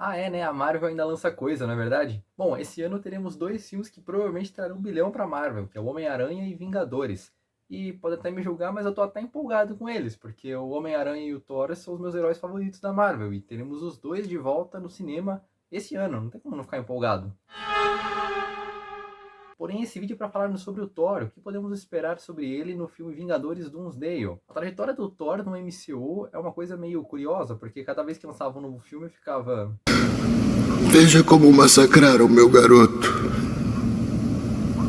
Ah, é, né? A Marvel ainda lança coisa, não é verdade? Bom, esse ano teremos dois filmes que provavelmente trarão um bilhão pra Marvel, que é o Homem-Aranha e Vingadores. E pode até me julgar, mas eu tô até empolgado com eles, porque o Homem-Aranha e o Thor são os meus heróis favoritos da Marvel, e teremos os dois de volta no cinema esse ano, não tem como não ficar empolgado. Porém, esse vídeo é para falarmos sobre o Thor, o que podemos esperar sobre ele no filme Vingadores Doomsday. A trajetória do Thor no MCU é uma coisa meio curiosa, porque cada vez que lançava um novo filme ficava... Veja como massacraram meu garoto.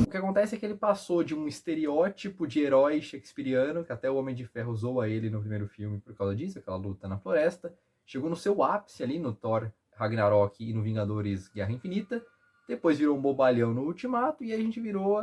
O que acontece é que ele passou de um estereótipo de herói shakespeariano, que até o Homem de Ferro zoa ele no primeiro filme por causa disso, aquela luta na floresta, chegou no seu ápice ali no Thor Ragnarok e no Vingadores Guerra Infinita, depois virou um bobalhão no Ultimato e a gente virou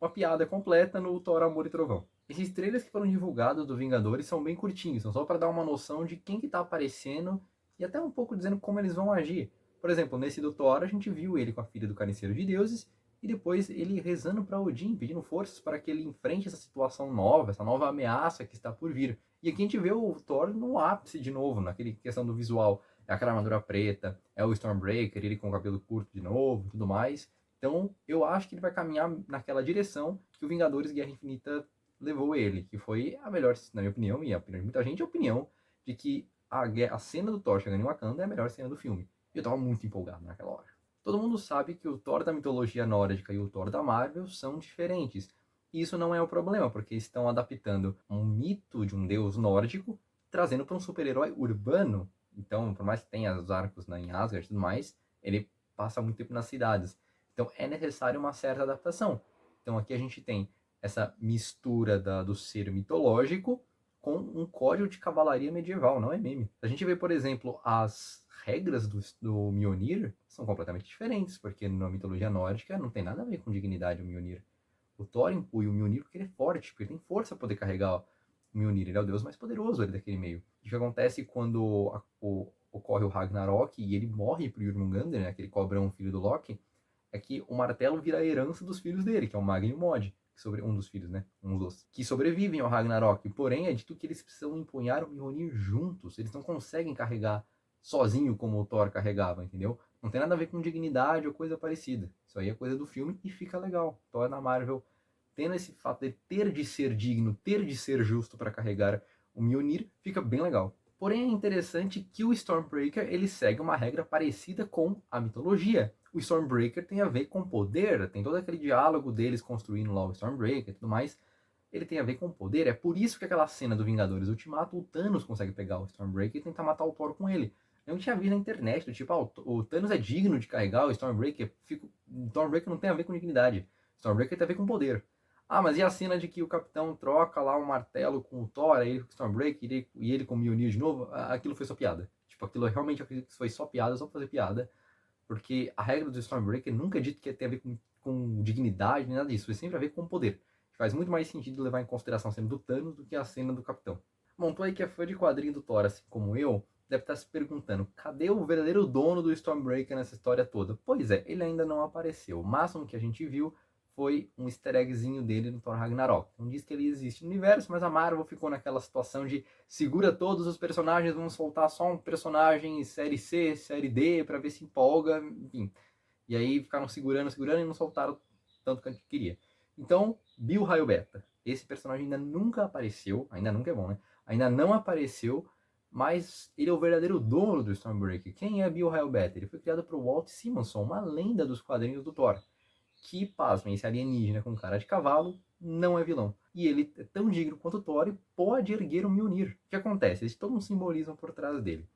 uma piada completa no Thor Amor e Trovão. Esses trailers que foram divulgados do Vingadores são bem curtinhos, são só para dar uma noção de quem que tá aparecendo e até um pouco dizendo como eles vão agir. Por exemplo, nesse do Thor a gente viu ele com a filha do Carniceiro de Deuses e depois ele rezando para Odin, pedindo forças para que ele enfrente essa situação nova, essa nova ameaça que está por vir. E aqui a gente vê o Thor no ápice de novo, naquele questão do visual. É aquela armadura preta, é o Stormbreaker, ele com o cabelo curto de novo, tudo mais. Então, eu acho que ele vai caminhar naquela direção que o Vingadores Guerra Infinita levou ele, que foi a melhor, na minha opinião, e a opinião de muita gente, a opinião de que a cena do Thor chegando em Wakanda é a melhor cena do filme. E eu tava muito empolgado naquela hora. Todo mundo sabe que o Thor da mitologia nórdica e o Thor da Marvel são diferentes. E isso não é o problema, porque estão adaptando um mito de um deus nórdico, trazendo para um super-herói urbano. Então, por mais que tenha os arcos em Asgard e tudo mais, ele passa muito tempo nas cidades. Então, é necessário uma certa adaptação. Então, aqui a gente tem essa mistura do ser mitológico com um código de cavalaria medieval, não é meme. A gente vê, por exemplo, as regras do Mjolnir são completamente diferentes, porque na mitologia nórdica não tem nada a ver com dignidade o Mjolnir. O Thor impõe o Mjolnir porque ele é forte, porque ele tem força para poder carregar o Mjolnir. Ele é o deus mais poderoso ali daquele meio. O que acontece quando ocorre o Ragnarok e ele morre pro Jormungandr, né, aquele cobrão filho do Loki, é que o martelo vira a herança dos filhos dele, que é o Magni e o Mod. Um dos filhos, né? Um dos. Que sobrevivem ao Ragnarok. Porém, é dito que eles precisam empunhar o Mjolnir juntos. Eles não conseguem carregar sozinho como o Thor carregava, entendeu? Não tem nada a ver com dignidade ou coisa parecida. Isso aí é coisa do filme e fica legal. Thor na Marvel, tendo esse fato de ter de ser digno, ter de ser justo para carregar o Mjolnir, fica bem legal. Porém, é interessante que o Stormbreaker ele segue uma regra parecida com a mitologia. O Stormbreaker tem a ver com poder, tem todo aquele diálogo deles construindo lá o Stormbreaker e tudo mais. Ele tem a ver com poder, é por isso que aquela cena do Vingadores Ultimato, o Thanos consegue pegar o Stormbreaker e tentar matar o Thor com ele. Eu tinha visto na internet, do tipo, o Thanos é digno de carregar o Stormbreaker. O Stormbreaker não tem a ver com dignidade. O Stormbreaker tem a ver com poder. Ah, mas e a cena de que o Capitão troca lá um martelo com o Thor, aí ele com o Stormbreaker e ele com o Mjolnir de novo? Aquilo foi só piada. Tipo, aquilo realmente eu acredito que foi só piada, só pra fazer piada. Porque a regra do Stormbreaker nunca é dito que tem a ver com dignidade, nem nada disso. Foi sempre a ver com poder. Faz muito mais sentido levar em consideração a cena do Thanos do que a cena do Capitão. Bom, tu aí que é fã de quadrinho do Thor, assim como eu, deve estar se perguntando, cadê o verdadeiro dono do Stormbreaker nessa história toda? Pois é, ele ainda não apareceu. O máximo que a gente viu foi um easter eggzinho dele no Thor Ragnarok. Não diz que ele existe no universo, mas a Marvel ficou naquela situação de segura todos os personagens, vamos soltar só um personagem série C, série D, para ver se empolga, enfim. E aí ficaram segurando e não soltaram tanto quanto queria. Então, Bill Raio Beta. Esse personagem ainda nunca apareceu, ainda nunca é bom, né? Ainda não apareceu, mas ele é o verdadeiro dono do Stormbreaker. Quem é Bill Raio Beta? Ele foi criado por Walt Simonson, uma lenda dos quadrinhos do Thor. Que, pasmem, esse alienígena com cara de cavalo não é vilão. E ele é tão digno quanto o Thor e pode erguer o Mjolnir. O que acontece? Existe todo um simbolismo por trás dele.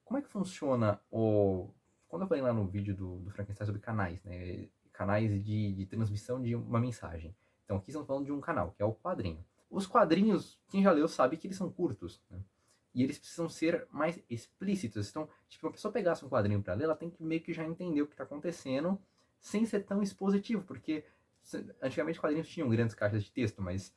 Como é que funciona o... Quando eu falei lá no vídeo do Frankenstein sobre canais, né? Canais de transmissão de uma mensagem. Então aqui estamos falando de um canal, que é o quadrinho. Os quadrinhos, quem já leu sabe que eles são curtos, né? E eles precisam ser mais explícitos. Então, tipo, uma pessoa pegasse um quadrinho para ler, ela tem que meio que já entender o que está acontecendo, sem ser tão expositivo, porque antigamente quadrinhos tinham grandes caixas de texto, mas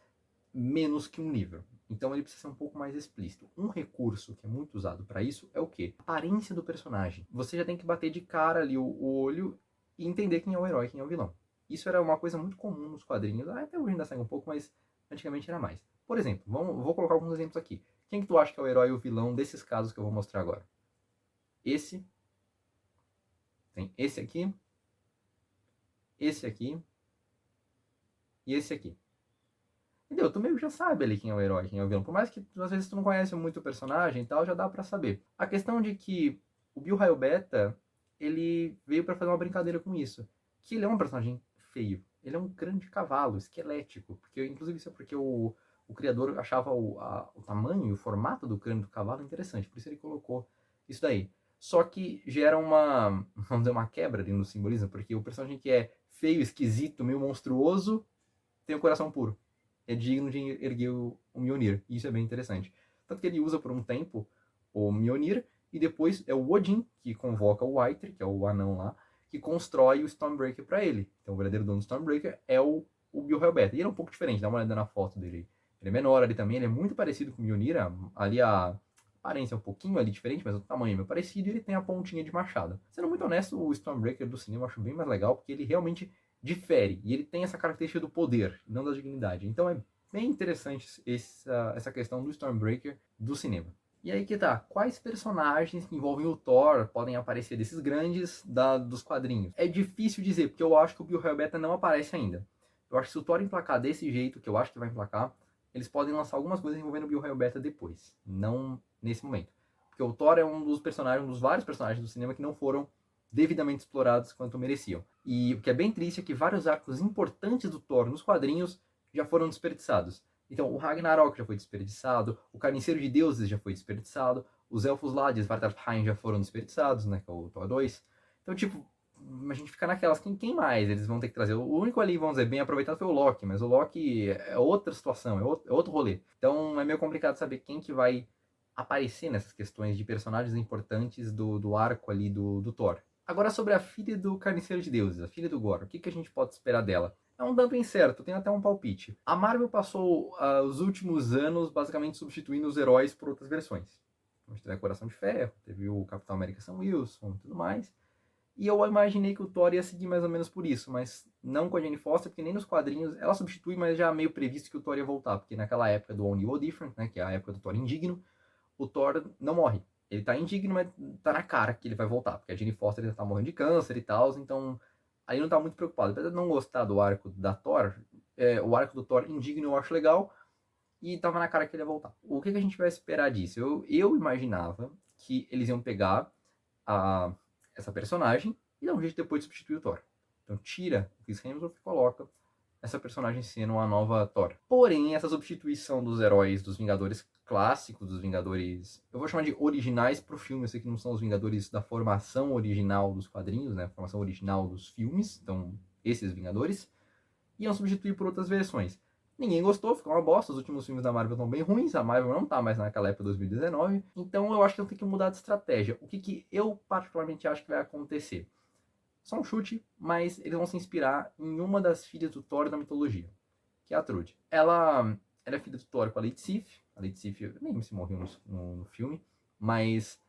menos que um livro. Então ele precisa ser um pouco mais explícito. Um recurso que é muito usado para isso é o quê? A aparência do personagem. Você já tem que bater de cara ali o olho e entender quem é o herói, quem é o vilão. Isso era uma coisa muito comum nos quadrinhos. Até hoje ainda segue um pouco, mas antigamente era mais. Por exemplo, vou colocar alguns exemplos aqui. Quem que tu acha que é o herói e o vilão desses casos que eu vou mostrar agora? Esse, Tem esse aqui e esse aqui. Entendeu? Tu meio que já sabe ali quem é o herói, quem é o vilão. Por mais que às vezes tu não conhece muito o personagem e tal, já dá pra saber. A questão de que o Bill Raio Beta, ele veio pra fazer uma brincadeira com isso. Que ele é um personagem feio. Ele é um grande cavalo, esquelético. Porque, inclusive isso é porque o criador achava o tamanho e o formato do crânio do cavalo interessante. Por isso ele colocou isso daí. Só que gera uma, vamos dizer, uma quebra dentro do simbolismo. Porque o personagem que é feio, esquisito, meio monstruoso, tem o coração puro. É digno de erguer o Mjolnir. E isso é bem interessante. Tanto que ele usa por um tempo o Mjolnir, e depois é o Odin que convoca o Aither, que é o anão lá, que constrói o Stormbreaker para ele. Então o verdadeiro dono do Stormbreaker é o Bill Beta. E ele é um pouco diferente, dá uma olhada na foto dele. Ele é menor ali também, ele é muito parecido com o Mjolnir, ali a aparência é um pouquinho ali diferente, mas o tamanho é meio parecido, e ele tem a pontinha de machado. Sendo muito honesto, o Stormbreaker do cinema eu acho bem mais legal, porque ele realmente difere, e ele tem essa característica do poder, não da dignidade. Então é bem interessante essa questão do Stormbreaker do cinema. E aí que tá, quais personagens que envolvem o Thor podem aparecer desses grandes dos quadrinhos? É difícil dizer, porque eu acho que o Bill Beta não aparece ainda. Eu acho que se o Thor emplacar desse jeito, que eu acho que vai emplacar, eles podem lançar algumas coisas envolvendo o Bill Beta depois, não nesse momento. Porque o Thor é um dos personagens, um dos vários personagens do cinema que não foram devidamente explorados quanto mereciam. E o que é bem triste é que vários arcos importantes do Thor nos quadrinhos já foram desperdiçados. Então, o Ragnarok já foi desperdiçado, o Carniceiro de Deuses já foi desperdiçado, os Elfos lá de Svartalfheim já foram desperdiçados, né, que é o Thor 2. Então, tipo, a gente fica naquelas, quem mais eles vão ter que trazer? O único ali, vamos dizer, bem aproveitado foi o Loki, mas o Loki é outra situação, é outro rolê. Então, é meio complicado saber quem que vai aparecer nessas questões de personagens importantes do arco ali do Thor. Agora sobre a filha do Carniceiro de Deuses, a filha do Gore, o que a gente pode esperar dela? É um tanto incerto, tem até um palpite. A Marvel passou os últimos anos basicamente substituindo os heróis por outras versões. A gente teve a Coração de Ferro, teve o Capitão América Sam Wilson e tudo mais. E eu imaginei que o Thor ia seguir mais ou menos por isso, mas não com a Jane Foster, porque nem nos quadrinhos ela substitui, mas já meio previsto que o Thor ia voltar, porque naquela época do All New All Different, né, que é a época do Thor indigno, o Thor não morre. Ele tá indigno, mas tá na cara que ele vai voltar, porque a Jane Foster ainda tá morrendo de câncer e tal, então aí não tá muito preocupado. Apesar de não gostar do arco da Thor, o arco do Thor indigno eu acho legal, e tava na cara que ele ia voltar. O que a gente vai esperar disso? Eu imaginava que eles iam pegar essa personagem e dar um jeito depois de substituir o Thor. Então tira o Chris Hemsworth e coloca essa personagem sendo uma nova Thor. Porém, essa substituição dos heróis dos Vingadores clássicos, dos Vingadores, eu vou chamar de originais pro filme, eu sei que não são os Vingadores da formação original dos quadrinhos, né, a formação original dos filmes, então esses Vingadores, iam substituir por outras versões. Ninguém gostou, ficou uma bosta, os últimos filmes da Marvel estão bem ruins, a Marvel não tá mais naquela época de 2019, então eu acho que eu tenho que mudar de estratégia. O que eu particularmente acho que vai acontecer? Só um chute, mas eles vão se inspirar em uma das filhas do Thor da mitologia, que é a Trude. Ela é filha do Thor com a Lady Sif. A Lady Sif nem se morreu no filme, mas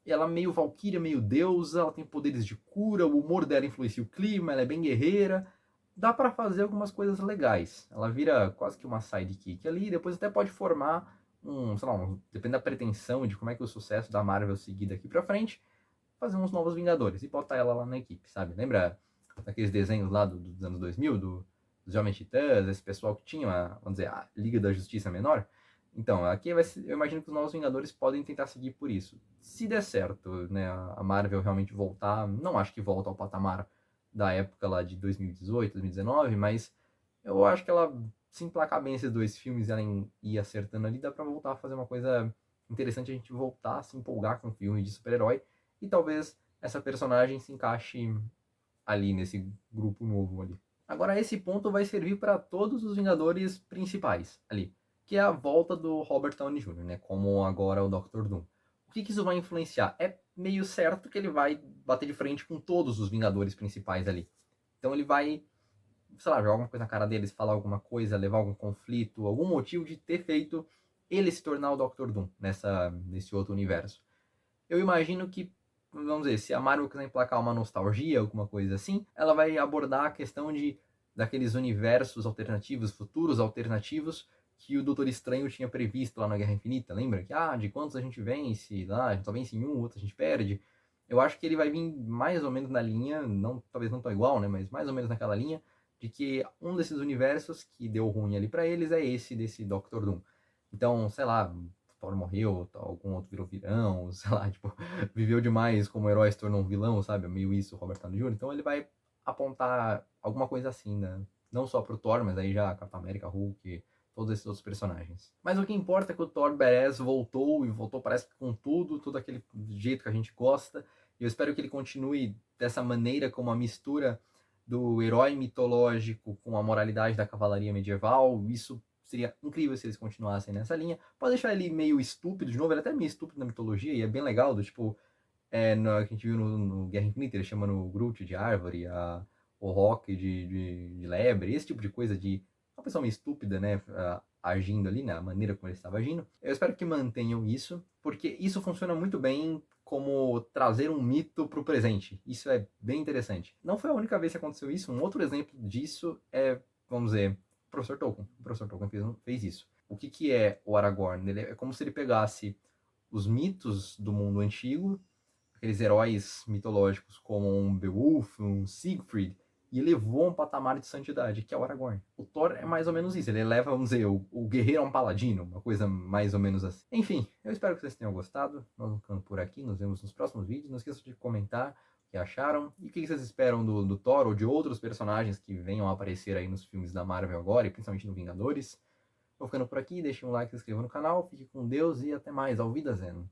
ela é meio valquíria, meio deusa, ela tem poderes de cura, o humor dela influencia o clima, ela é bem guerreira. Dá pra fazer algumas coisas legais. Ela vira quase que uma sidekick ali, e depois até pode formar sei lá, depende da pretensão e de como é que o sucesso da Marvel seguir daqui pra frente, fazer uns novos Vingadores e botar ela lá na equipe, sabe? Lembra daqueles desenhos lá dos anos 2000, dos Jovens Titãs, esse pessoal que tinha, vamos dizer, a Liga da Justiça menor? Então, aqui eu imagino que os novos Vingadores podem tentar seguir por isso. Se der certo, né, a Marvel realmente voltar, não acho que volta ao patamar da época lá de 2018, 2019, mas eu acho que ela, se emplacar bem esses dois filmes e ela ir acertando ali, dá pra voltar a fazer uma coisa interessante, a gente voltar a se empolgar com filme de super-herói, e talvez essa personagem se encaixe ali nesse grupo novo ali. Agora esse ponto vai servir para todos os Vingadores principais ali, que é a volta do Robert Downey Jr., né, como agora o Dr. Doom. O que isso vai influenciar? É meio certo que ele vai bater de frente com todos os Vingadores principais ali. Então ele vai, sei lá, jogar alguma coisa na cara deles, falar alguma coisa, levar algum conflito, algum motivo de ter feito ele se tornar o Dr. Doom nesse outro universo. Eu imagino que, vamos dizer, se a Marvel quiser emplacar uma nostalgia, alguma coisa assim, ela vai abordar a questão daqueles universos alternativos, futuros alternativos, que o Doutor Estranho tinha previsto lá na Guerra Infinita, lembra? Que, de quantos a gente vence, lá, a gente só vence em um, outro a gente perde. Eu acho que ele vai vir mais ou menos na linha, não, talvez não tão igual, né, mas mais ou menos naquela linha, de que um desses universos que deu ruim ali pra eles é esse desse Doctor Doom. Então, sei lá, Thor morreu, algum outro virou vilão, sei lá, tipo, viveu demais como herói se tornou um vilão, sabe? É meio isso, Robert Downey Jr. Então ele vai apontar alguma coisa assim, né? Não só pro Thor, mas aí já Capitão América, Hulk, todos esses outros personagens. Mas o que importa é que o Thor Badass voltou, e voltou parece que com tudo, todo aquele jeito que a gente gosta. E eu espero que ele continue dessa maneira, com uma mistura do herói mitológico com a moralidade da cavalaria medieval. Isso seria incrível se eles continuassem nessa linha. Pode deixar ele meio estúpido, de novo, ele é até meio estúpido na mitologia, e é bem legal, do tipo, que a gente viu no Guerra Infinita, ele chamando o Groot de árvore, o Rock de lebre, esse tipo de coisa de uma pessoa meio estúpida, né, agindo ali, na maneira como ele estava agindo. Eu espero que mantenham isso, porque isso funciona muito bem como trazer um mito para o presente. Isso é bem interessante. Não foi a única vez que aconteceu isso. Um outro exemplo disso é, vamos dizer, o Professor Tolkien. O Professor Tolkien fez isso. O que é o Aragorn? Ele é como se ele pegasse os mitos do mundo antigo, aqueles heróis mitológicos como um Beowulf, um Siegfried, e elevou a um patamar de santidade, que é o Aragorn. O Thor é mais ou menos isso, ele eleva, vamos dizer, o guerreiro a um paladino, uma coisa mais ou menos assim. Enfim, eu espero que vocês tenham gostado, nós vamos ficando por aqui, nos vemos nos próximos vídeos, não esqueçam de comentar o que acharam, e o que vocês esperam do Thor ou de outros personagens que venham a aparecer aí nos filmes da Marvel agora, e principalmente no Vingadores. Vou ficando por aqui, deixem um like, se inscrevam no canal, fique com Deus e até mais, ao Wiedersehen.